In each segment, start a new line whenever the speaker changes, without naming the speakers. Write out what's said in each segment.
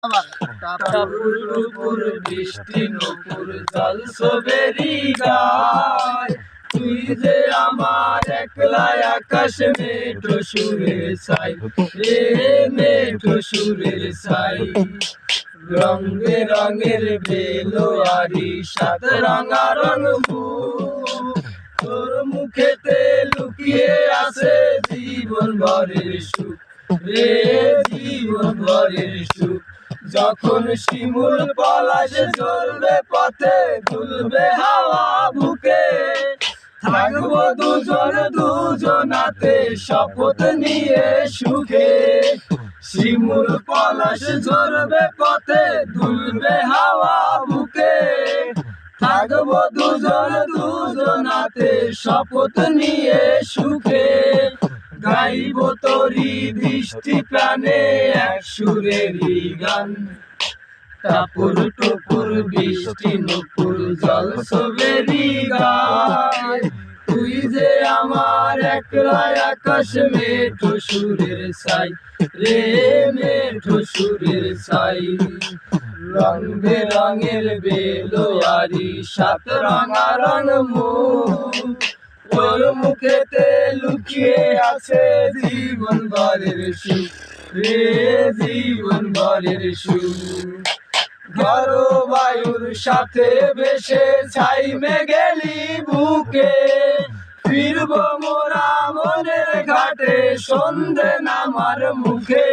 টাপুর টুপুর বৃষ্টি নুপুর জল সবেরি গায়, তুই যে আমার একলা আকাশ মেঠো সুরের ছাই, রে মেঠো সুরের ছাই। রং বেরঙের বেলোয়ারি সাত রঙা রং ফুল, তোর মুখেতে লুকিয়ে আছে জীবন ভরের সুখ, রে জীবন ভরের সুখ। যখন শিমুল পলাশ জ্বলবে পথে দুলবে হাওয়া বুকে, থাকবো দুজন দুজনাতে শপথ নিয়ে সুখে। শিমুল পলাশ জ্বলবে পথে দুলবে হাওয়া বুকে, থাকবো দুজন দুজনাতে শপথ নিয়ে সুখে। গাইব তোরি দৃষ্টি প্রাণে এক সুরেরই গান, টাপুর টুপুর বৃষ্টি নুপুর জল সবেরি গায়, তুই যে আমার একলা আকাশ মেঠো সুরের ছাই, রে মেঠো সুরের ছাই। রং বেরঙের বেলোয়ারি সাত রঙা রং মুখ, তোর মুখেতে লুকিয়ে আছে জীবন ভরের সুখ, রে জীবন ভরের সুখ। ঘর বায়ুর সাথে ভেসে ছাইমে গেলি বুকে, ফিরবো মোরা মনের ঘাটে সন্ধে নামার মুখে।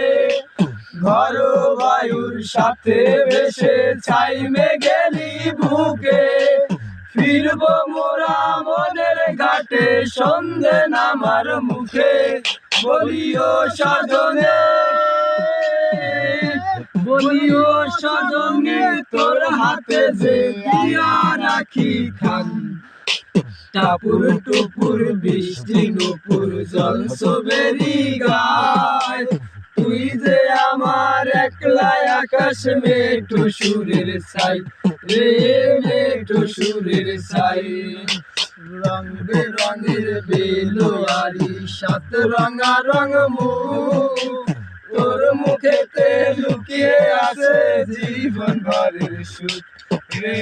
ঘর বায়ুর সাথে ভেসে ছাইমে গেলি বুকে, ফিরবো মোরা মনের ঘাটে সন্ধে নামার মুখে। বলিও সজনে, বলিও সজনে তোর হাতে যে দিয়া রাখি খান, টাপুর টুপুর বৃষ্টি নুপুর জল সবেরি গায়, তুই যে আমার একলা আকাশ মেঠো সুরের ছাই, রে মেঠো সুরের ছাই। রং বেরঙের বেলোয়ারি সাত রঙা রং মুখ, তোর মুখেতে লুকিয়ে আছে জীবন ভরের সুখ, রে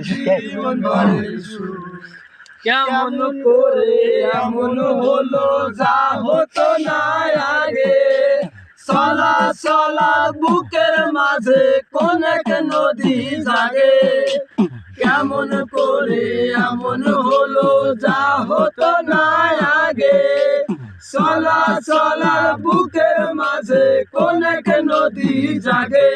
জীবন ভরের সুখ। কেমন করে এমন হলো যা হতো না আগে, চলা চলা বুকের মাঝে কোন এক নদী জাগে। কেমন করে এমন হলো যা হতো না আগে, চলা চলা বুকের মাঝে কোন এক নদী জাগে।